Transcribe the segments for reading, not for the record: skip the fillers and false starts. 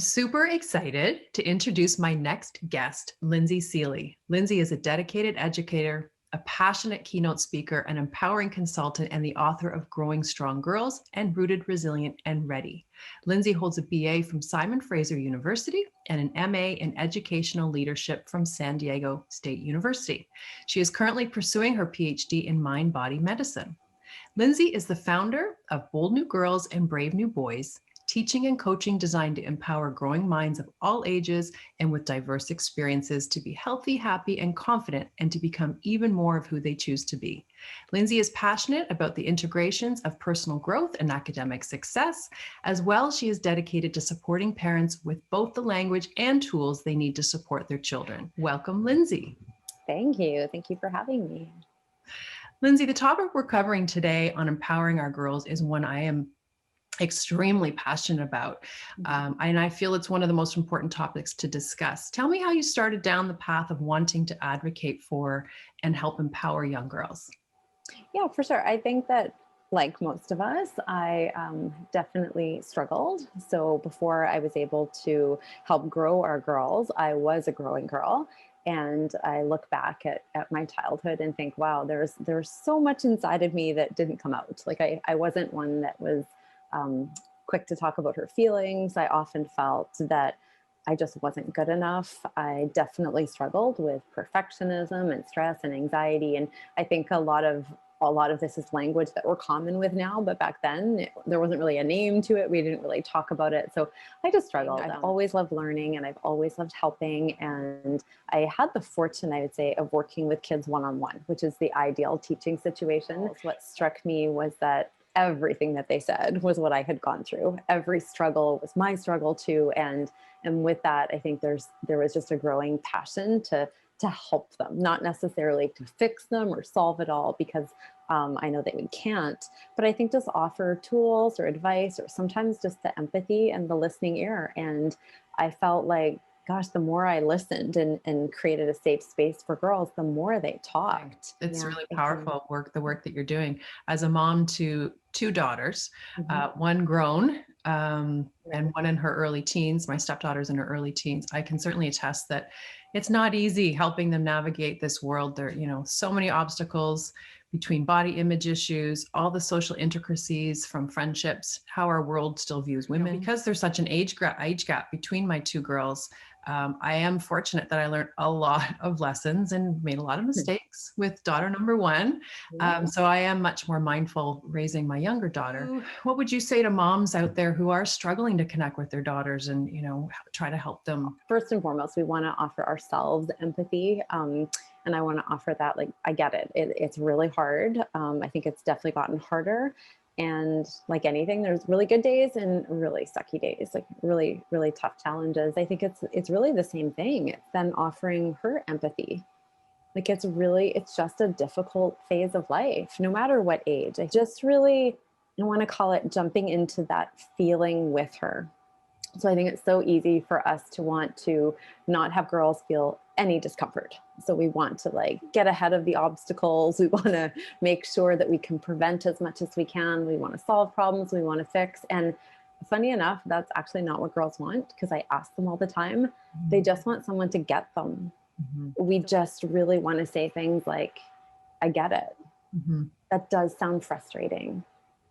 super excited to introduce my next guest, Lindsay Sealey. Lindsay is a dedicated educator, a passionate keynote speaker, an empowering consultant, and the author of Growing Strong Girls and Rooted, Resilient, and Ready. Lindsay holds a BA from Simon Fraser University and an MA in Educational Leadership from San Diego State University. She is currently pursuing her PhD in mind-body medicine. Lindsay is the founder of Bold New Girls and Brave New Boys, teaching and coaching designed to empower growing minds of all ages and with diverse experiences to be healthy, happy, and confident, and to become even more of who they choose to be. Lindsay is passionate about the integrations of personal growth and academic success. As well, she is dedicated to supporting parents with both the language and tools they need to support their children. Welcome, Lindsay. Thank you. Thank you for having me. Lindsay, the topic we're covering today on empowering our girls is one I am extremely passionate about. And I feel it's one of the most important topics to discuss. Tell me how you started down the path of wanting to advocate for and help empower young girls. Yeah, for sure. I think that like most of us, I definitely struggled. So before I was able to help grow our girls, I was a growing girl. And I look back at my childhood and think, wow, there's so much inside of me that didn't come out. Like I wasn't one that was quick to talk about her feelings. I often felt that I just wasn't good enough. I definitely struggled with perfectionism and stress and anxiety. And I think a lot of this is language that we're common with now, but back then there wasn't really a name to it. We didn't really talk about it. So I just struggled. I've always loved learning and I've always loved helping. And I had the fortune, I would say, of working with kids one-on-one, which is the ideal teaching situation. What struck me was that everything that they said was what I had gone through. Every struggle was my struggle too. And with that, I think there was just a growing passion to help them, not necessarily to fix them or solve it all, because I know that we can't, but I think just offer tools or advice, or sometimes just the empathy and the listening ear. And I felt like, gosh, the more I listened and created a safe space for girls, the more they talked. It's really powerful the work that you're doing. As a mom to two daughters, one grown and one in her early teens, my stepdaughter's in her early teens, I can certainly attest that it's not easy helping them navigate this world. There are, so many obstacles between body image issues, all the social intricacies from friendships, how our world still views women. Because there's such an age gap between my two girls, I am fortunate that I learned a lot of lessons and made a lot of mistakes with daughter number one. So I am much more mindful raising my younger daughter. What would you say to moms out there who are struggling to connect with their daughters and, try to help them? First and foremost, we want to offer ourselves empathy. And I want to offer that, like, I get it. It's really hard. I think it's definitely gotten harder. And like anything, there's really good days and really sucky days, like really, really tough challenges. I think it's really the same thing. It's then offering her empathy. Like it's just a difficult phase of life, no matter what age. I want to call it jumping into that feeling with her. So I think it's so easy for us to want to not have girls feel any discomfort. So we want to get ahead of the obstacles. We want to make sure that we can prevent as much as we can. We want to solve problems. We want to fix. And funny enough, that's actually not what girls want, because I ask them all the time. They just want someone to get them. We just really want to say things like, I get it. That does sound frustrating.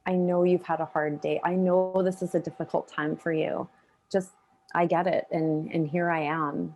I know you've had a hard day. I know this is a difficult time for you. Just, I get it. And here I am.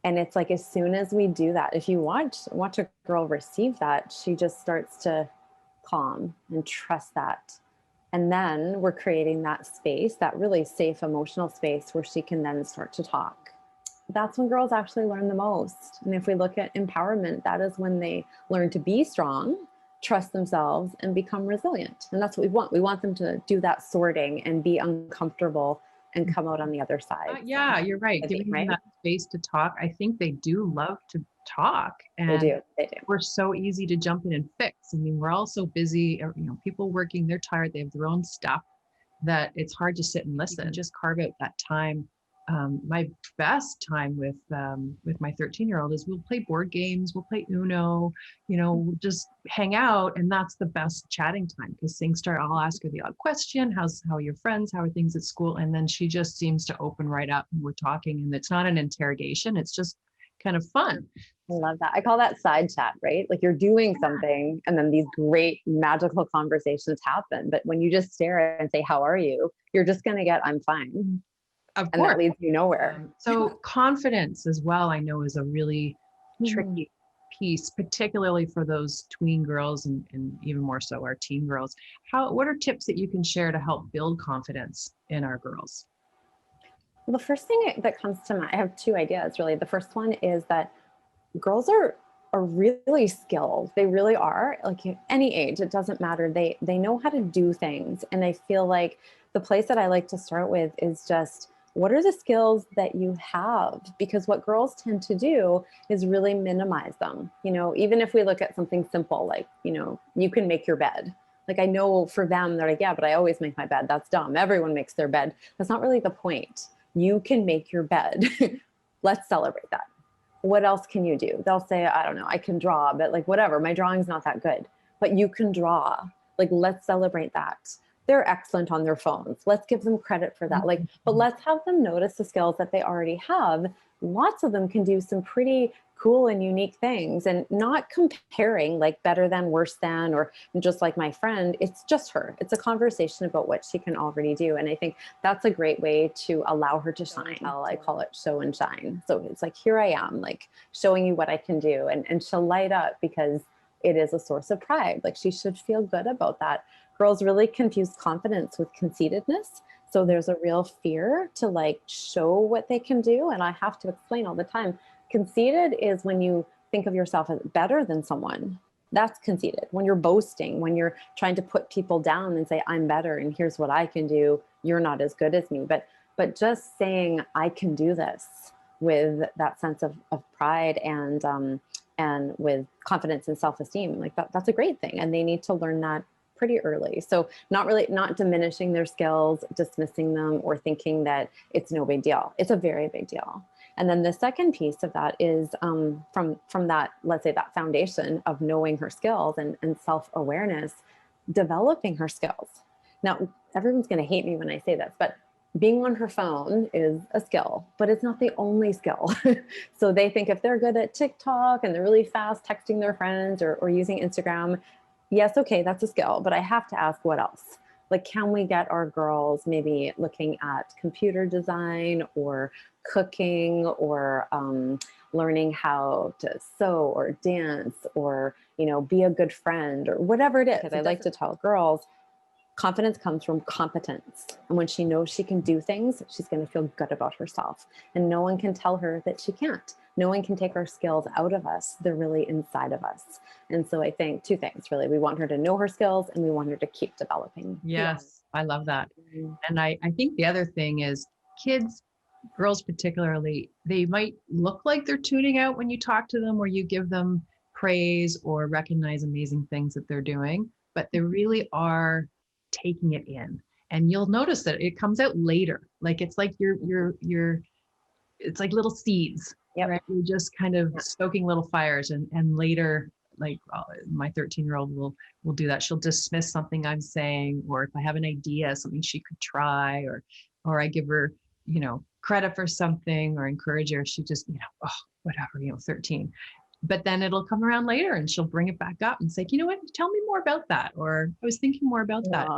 And it's like, as soon as we do that, if you watch a girl receive that, she just starts to calm and trust that. And then we're creating that space, that really safe emotional space where she can then start to talk. That's when girls actually learn the most. And if we look at empowerment, that is when they learn to be strong, trust themselves, and become resilient. And that's what we want. We want them to do that sorting and be uncomfortable and come out on the other side. Yeah, you're right. Giving them that space to talk. I think they do love to talk. And they do. We're so easy to jump in and fix. I mean, we're all so busy, people working, they're tired, they have their own stuff, that it's hard to sit and listen. Just carve out that time my best time with my 13-year-old is we'll play board games, we'll play Uno, we'll just hang out, and that's the best chatting time because things start. I'll ask her the odd question, how are your friends, how are things at school, and then she just seems to open right up, and we're talking, and it's not an interrogation; it's just kind of fun. I love that. I call that side chat, right? Like you're doing something and then these great magical conversations happen. But when you just stare and say, how are you? You're just going to get, I'm fine. Of And course. that leads you nowhere. So confidence as well, I know, is a really tricky piece, particularly for those tween girls and even more so our teen girls. What are tips that you can share to help build confidence in our girls? Well, the first thing that comes to mind, I have two ideas really. The first one is that girls are really skilled. They really are. Like at any age, it doesn't matter. They know how to do things. And I feel like the place that I like to start with is just, what are the skills that you have? Because what girls tend to do is really minimize them. Even if we look at something simple, like, you can make your bed. Like I know for them, they're like, yeah, but I always make my bed. That's dumb. Everyone makes their bed. That's not really the point. You can make your bed. Let's celebrate that. What else can you do? They'll say, I don't know, I can draw, but like whatever, my drawing's not that good, but you can draw. Like, let's celebrate that. They're excellent on their phones. Let's give them credit for that. Like, but let's have them notice the skills that they already have. Lots of them can do some pretty cool and unique things, and not comparing like better than, worse than, or just like my friend. It's just her. It's a conversation about what she can already do. And I think that's a great way to allow her to shine. I call it show and shine. So it's like, here I am, like showing you what I can do. And she'll light up because it is a source of pride. Like she should feel good about that. Girls really confuse confidence with conceitedness. So there's a real fear to like show what they can do. And I have to explain all the time, conceited is when you think of yourself as better than someone. That's conceited. When you're boasting, when you're trying to put people down and say, I'm better and here's what I can do, you're not as good as me. But just saying, I can do this with that sense of pride and with confidence and self-esteem, like that's a great thing. And they need to learn that pretty early. So not diminishing their skills, dismissing them, or thinking that it's no big deal. It's a very big deal. And then the second piece of that is from that, let's say that foundation of knowing her skills and self-awareness, developing her skills. Now, everyone's going to hate me when I say this, but being on her phone is a skill, but it's not the only skill. So they think if they're good at TikTok and they're really fast texting their friends or using Instagram, yes, okay, that's a skill, but I have to ask what else? Like, can we get our girls maybe looking at computer design or cooking or learning how to sew or dance or, be a good friend or whatever it is? Because I like to tell girls, confidence comes from competence. And when she knows she can do things, she's going to feel good about herself. And no one can tell her that she can't. No one can take our skills out of us. They're really inside of us. And so I think two things, really. We want her to know her skills and we want her to keep developing. Yes, I love that. And I think the other thing is kids, girls particularly, they might look like they're tuning out when you talk to them or you give them praise or recognize amazing things that they're doing, but they really are taking it in. And you'll notice that it comes out later. Like it's like it's like little seeds, right? You're just kind of stoking little fires and later, like my 13-year-old will do that. She'll dismiss something I'm saying, or if I have an idea, something she could try, or I give her, credit for something or encourage her. She just, oh, whatever, 13. But then it'll come around later and she'll bring it back up and say, you know what, tell me more about that. Or I was thinking more about that.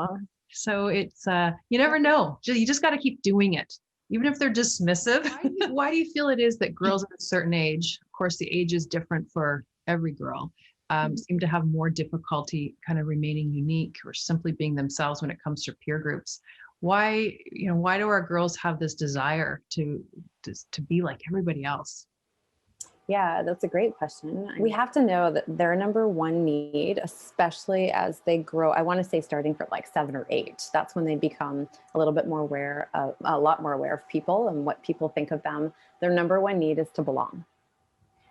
So it's, you never know. You just got to keep doing it. Even if they're dismissive. Why do you feel it is that girls at a certain age, of course, the age is different for every girl, seem to have more difficulty kind of remaining unique or simply being themselves when it comes to peer groups? Why do our girls have this desire to be like everybody else? Yeah, that's a great question. We have to know that their number one need, especially as they grow, I want to say starting from like 7 or 8, that's when they become a little bit more aware of, a lot more aware of people and what people think of them. Their number one need is to belong.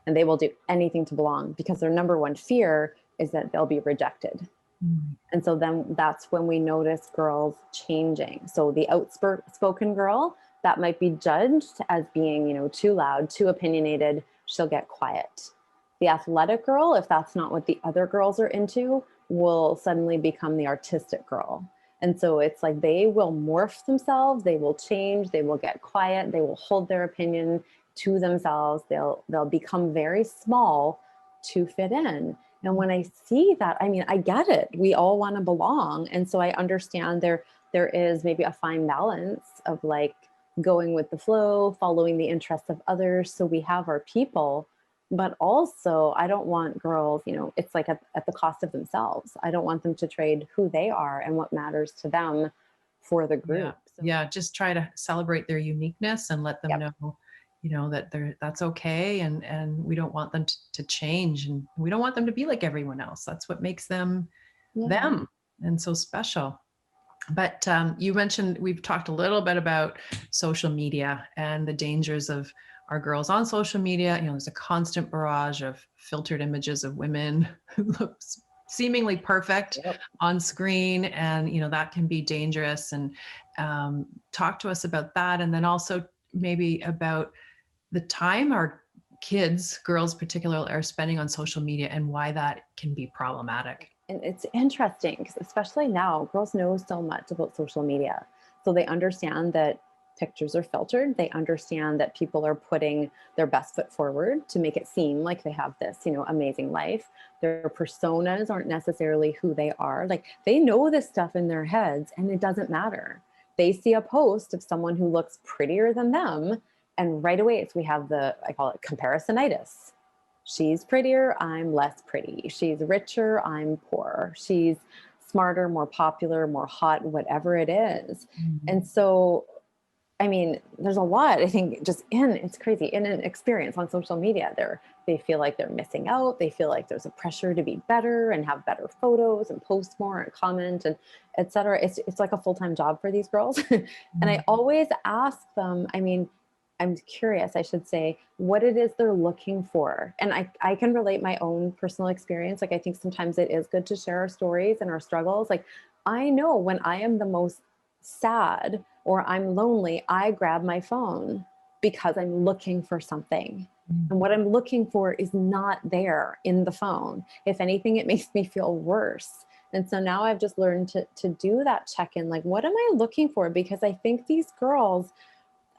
And they will do anything to belong because their number one fear is that they'll be rejected. And so then that's when we notice girls changing. So the outspoken girl that might be judged as being, too loud, too opinionated, she'll get quiet. The athletic girl, if that's not what the other girls are into, will suddenly become the artistic girl. And so it's like they will morph themselves, they will change, they will get quiet, they will hold their opinion to themselves. They'll become very small to fit in. And when I see that, I mean, I get it. We all want to belong. And so I understand there is maybe a fine balance of like going with the flow, following the interests of others. So we have our people, but also I don't want girls, it's like at the cost of themselves. I don't want them to trade who they are and what matters to them for the Yeah. group. So, Yeah. Just try to celebrate their uniqueness and let them yep. know, that that's okay. And we don't want them to change, and we don't want them to be like everyone else. That's what makes them Yeah. them and so special. But you mentioned, we've talked a little bit about social media and the dangers of our girls on social media. There's a constant barrage of filtered images of women who look seemingly perfect Yep. on screen, and that can be dangerous. And talk to us about that, and then also maybe about the time our kids, girls particularly, are spending on social media and why that can be problematic. And it's interesting because especially now, girls know so much about social media. So they understand that pictures are filtered. They understand that people are putting their best foot forward to make it seem like they have this, amazing life. Their personas aren't necessarily who they are. Like they know this stuff in their heads and it doesn't matter. They see a post of someone who looks prettier than them. And right away, we have I call it comparisonitis. She's prettier, I'm less pretty. She's richer, I'm poor. She's smarter, more popular, more hot, whatever it is. And so, I mean, there's a lot, I think, it's crazy, in an experience on social media. They feel like they're missing out. They feel like there's a pressure to be better and have better photos and post more and comment and et cetera. It's like a full-time job for these girls. And I always ask them, I'm curious, I should say, what it is they're looking for. And I can relate my own personal experience. Like, I think sometimes it is good to share our stories and our struggles. Like, I know when I am the most sad or I'm lonely, I grab my phone because I'm looking for something. And what I'm looking for is not there in the phone. If anything, it makes me feel worse. And so now I've just learned to do that check-in. Like, what am I looking for? Because I think these girls,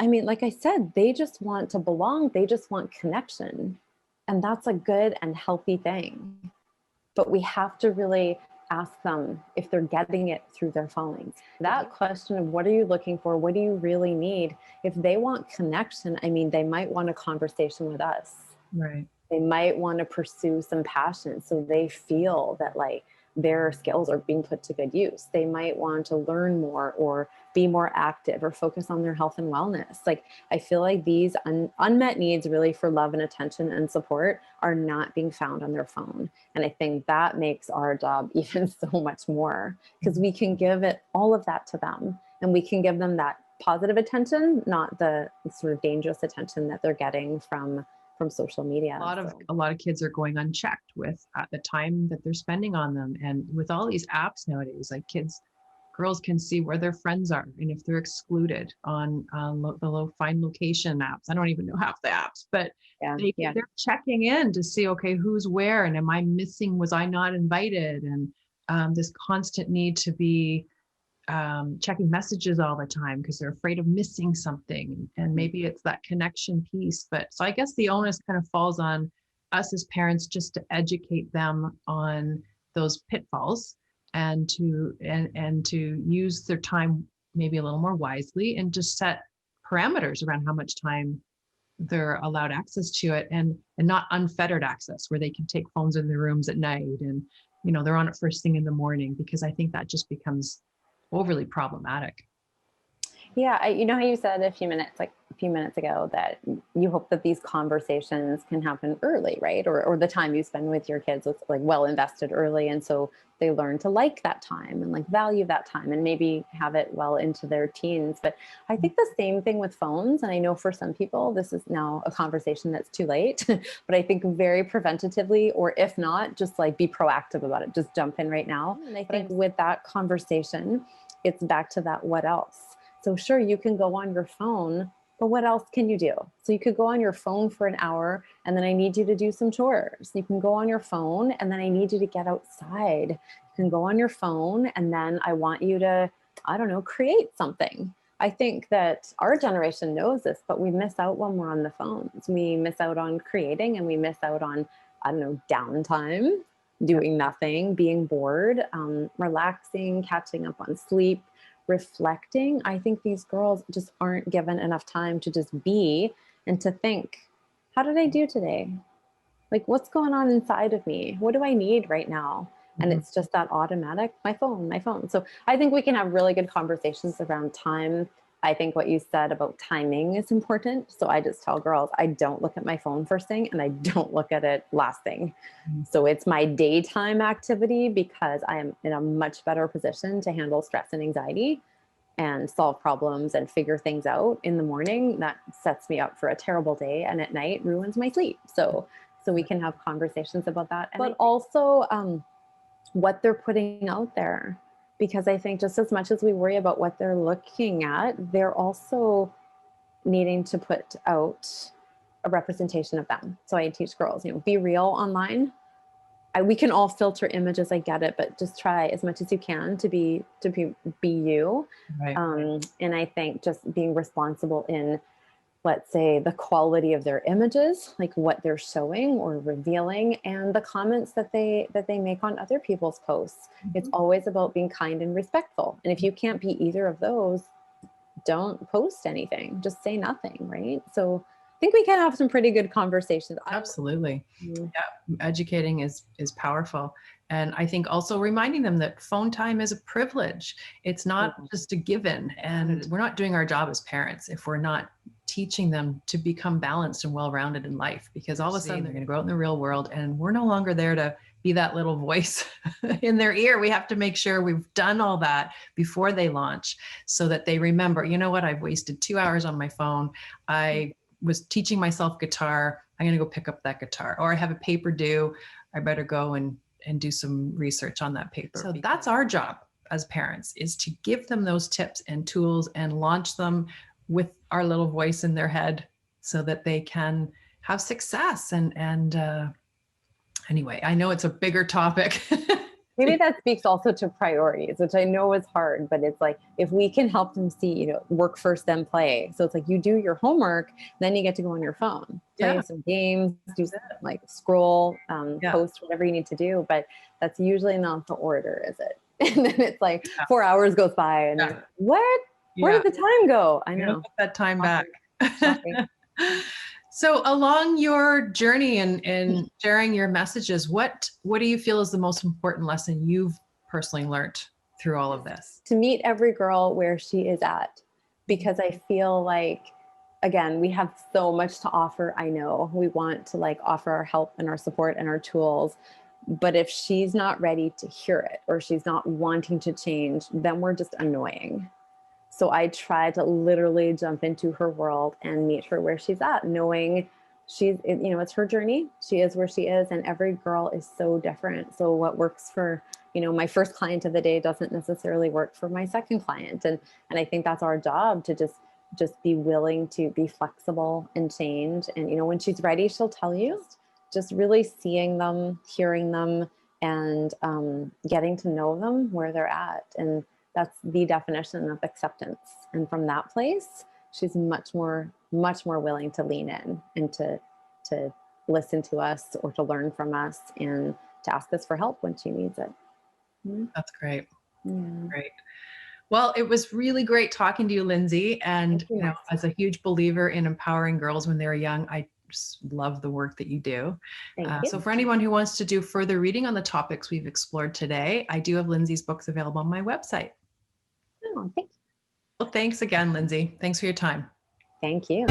like I said, they just want to belong. They just want connection. And that's a good and healthy thing. But we have to really ask them if they're getting it through their phones. That question of what are you looking for? What do you really need? If they want connection, they might want a conversation with us. Right. They might want to pursue some passion so they feel that like their skills are being put to good use. They might want to learn more or be more active or focus on their health and wellness. Like, I feel like these unmet needs really for love and attention and support are not being found on their phone. And I think that makes our job even so much more, because we can give it all of that to them and we can give them that positive attention, not the sort of dangerous attention that they're getting from social media. A lot of kids are going unchecked with the time that they're spending on them. And with all these apps nowadays, like girls can see where their friends are and if they're excluded on the low find location apps. I don't even know half the apps, but they're checking in to see, okay, who's where, and am I missing? Was I not invited? And this constant need to be checking messages all the time because they're afraid of missing something. And maybe it's that connection piece. But so I guess the onus kind of falls on us as parents just to educate them on those pitfalls and to use their time maybe a little more wisely, and just set parameters around how much time they're allowed access to it, and not unfettered access where they can take phones in their rooms at night and they're on it first thing in the morning, because I think that just becomes overly problematic. Yeah, you know how you said a few minutes ago that you hope that these conversations can happen early, right? Or the time you spend with your kids is like well invested early, and so they learn to like that time and like value that time, and maybe have it well into their teens. But I think the same thing with phones, and I know for some people this is now a conversation that's too late, but I think very preventatively, or if not, just like be proactive about it. Just jump in right now. And I think with that conversation, it's back to that what else. So sure, you can go on your phone, but what else can you do? So you could go on your phone for an hour and then I need you to do some chores. You can go on your phone and then I need you to get outside. You can go on your phone and then I want you to, I don't know, create something. I think that our generation knows this, but we miss out when we're on the phones. We miss out on creating and we miss out on, I don't know, downtime, doing nothing, being bored, relaxing, catching up on sleep, reflecting. I think these girls just aren't given enough time to just be and to think, how did I do today? Like, what's going on inside of me? What do I need right now? And it's just that automatic, my phone, my phone. So I think we can have really good conversations around time. I think what you said about timing is important. So I just tell girls, I don't look at my phone first thing and I don't look at it last thing. So it's my daytime activity because I am in a much better position to handle stress and anxiety and solve problems and figure things out in the morning. That sets me up for a terrible day, and at night ruins my sleep. So we can have conversations about that. But also what they're putting out there. Because I think just as much as we worry about what they're looking at, they're also needing to put out a representation of them. So I teach girls, be real online. We can all filter images, I get it, but just try as much as you can to be you. Right. And I think just being responsible in, let's say, the quality of their images, like what they're showing or revealing, and the comments that they make on other people's posts. It's always about being kind and respectful. And if you can't be either of those, don't post anything. Just say nothing, right? So I think we can have some pretty good conversations. Absolutely. Yeah. Educating is powerful. And I think also reminding them that phone time is a privilege. It's not just a given. And we're not doing our job as parents if we're not teaching them to become balanced and well-rounded in life, because all of a sudden they're going to go out in the real world and we're no longer there to be that little voice in their ear. We have to make sure we've done all that before they launch so that they remember, you know what, I've wasted 2 hours on my phone. I was teaching myself guitar. I'm going to go pick up that guitar, or I have a paper due. I better go and do some research on that paper. So that's our job as parents, is to give them those tips and tools and launch them with our little voice in their head so that they can have success. And anyway, I know it's a bigger topic. Maybe that speaks also to priorities, which I know is hard, but it's like, if we can help them see, work first, then play. So it's like, you do your homework, then you get to go on your phone, play some games, do some, like scroll, post, whatever you need to do. But that's usually not the order, is it? And then it's like 4 hours goes by and then, what? Where did the time go? I know. You don't get that time back. So along your journey and sharing your messages, what do you feel is the most important lesson you've personally learned through all of this? To meet every girl where she is at, because I feel like, again, we have so much to offer. I know we want to offer our help and our support and our tools, but if she's not ready to hear it or she's not wanting to change, then we're just annoying. So I try to literally jump into her world and meet her where she's at, knowing it's her journey. She is where she is, and every girl is so different. So what works for, my first client of the day doesn't necessarily work for my second client. And I think that's our job, to just be willing to be flexible and change. And, when she's ready, she'll tell you. Just really seeing them, hearing them, and getting to know them where they're at. And that's the definition of acceptance. And from that place, she's much more willing to lean in and to listen to us or to learn from us and to ask us for help when she needs it. That's great. Great. Well, it was really great talking to you, Lindsay. And as a huge believer in empowering girls when they're young, I just love the work that you do. Thank you. So for anyone who wants to do further reading on the topics we've explored today, I do have Lindsay's books available on my website. Oh, thank you. Well, thanks again, Lindsay. Thanks for your time. Thank you.